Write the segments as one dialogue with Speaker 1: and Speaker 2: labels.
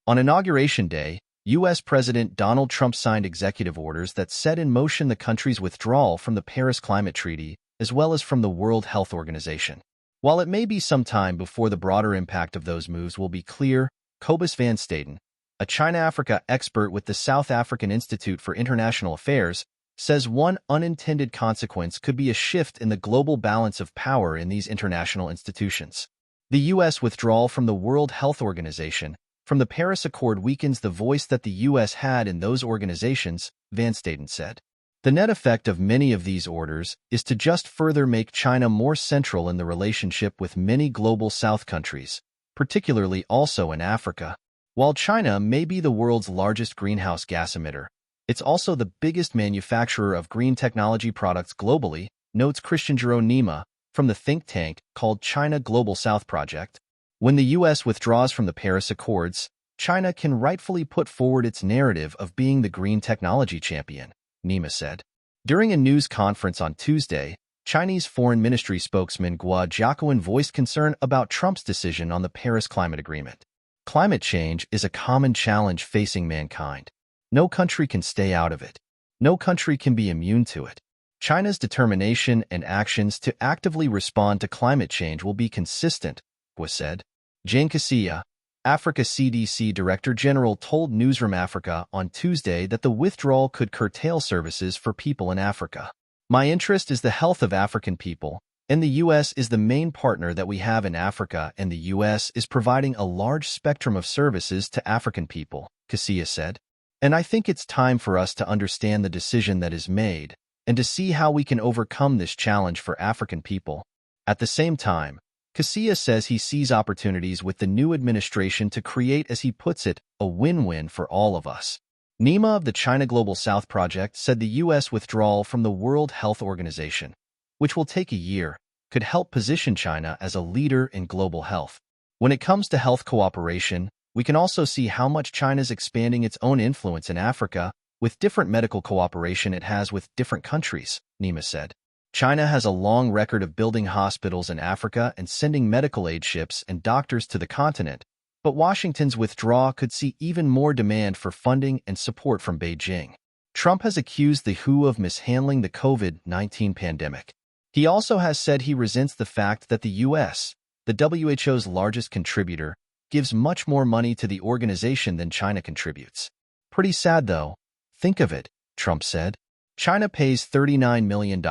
Speaker 1: On Inauguration Day, U.S. President Donald Trump signed executive orders that set in motion the country's withdrawal from the Paris Climate Treaty as well as from the World Health Organization. While it may be some time before the broader impact of those moves will be clear, Cobus van Staden, a China-Africa expert with the South African Institute for International Affairs, says one unintended consequence could be a shift in the global balance of power in these international institutions. The U.S. withdrawal from the World Health Organization from the Paris Accord weakens the voice that the U.S. had in those organizations, van Staden said. The net effect of many of these orders is to just further make China more central in the relationship with many global South countries, particularly also in Africa. While China may be the world's largest greenhouse gas emitter, it's also the biggest manufacturer of green technology products globally, notes Christian Geronima from the think tank called China Global South Project. When the U.S. withdraws from the Paris Accords, China can rightfully put forward its narrative of being the green technology champion, Nima said. During a news conference on Tuesday, Chinese Foreign Ministry spokesman Guo Jiaquan voiced concern about Trump's decision on the Paris Climate Agreement. Climate change is a common challenge facing mankind. No country can stay out of it. No country can be immune to it. China's determination and actions to actively respond to climate change will be consistent, Guo said. Jane Kaseya, Africa CDC Director General, told Newsroom Africa on Tuesday that the withdrawal could curtail services for people in Africa. My interest is the health of African people, and the U.S. is the main partner that we have in Africa, and the U.S. is providing a large spectrum of services to African people, Kaseya said. And I think it's time for us to understand the decision that is made and to see how we can overcome this challenge for African people. At the same time, Kaseya says he sees opportunities with the new administration to create, as he puts it, a win-win for all of us. Nima of the China Global South Project said the U.S. withdrawal from the World Health Organization, which will take a year, could help position China as a leader in global health. When it comes to health cooperation, we can also see how much China's expanding its own influence in Africa with different medical cooperation it has with different countries, Nima said. China has a long record of building hospitals in Africa and sending medical aid ships and doctors to the continent, but Washington's withdrawal could see even more demand for funding and support from Beijing. Trump has accused the WHO of mishandling the COVID-19 pandemic. He also has said he resents the fact that the U.S., the WHO's largest contributor, gives much more money to the organization than China contributes. Pretty sad, though. Think of it, Trump said. China pays $39 million,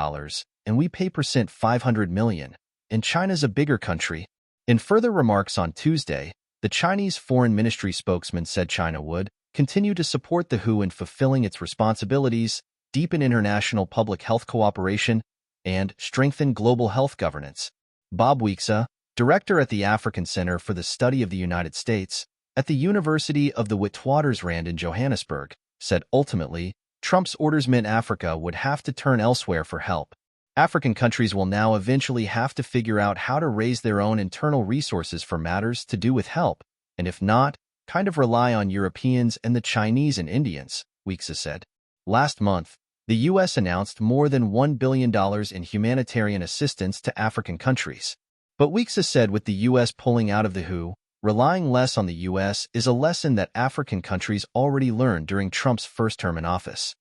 Speaker 1: and we pay $500 million, and China's a bigger country. In further remarks on Tuesday, the Chinese Foreign Ministry spokesman said China would continue to support the WHO in fulfilling its responsibilities, deepen international public health cooperation, and strengthen global health governance. Bob Weeksa, director at the African Center for the Study of the United States at the University of the Witwatersrand in Johannesburg, said ultimately, Trump's orders meant Africa would have to turn elsewhere for help. African countries will now eventually have to figure out how to raise their own internal resources for matters to do with help, and if not, kind of rely on Europeans and the Chinese and Indians, Weeksa said. Last month, the U.S. announced more than $1 billion in humanitarian assistance to African countries. But Weeksa said with the U.S. pulling out of the WHO, relying less on the U.S. is a lesson that African countries already learned during Trump's first term in office.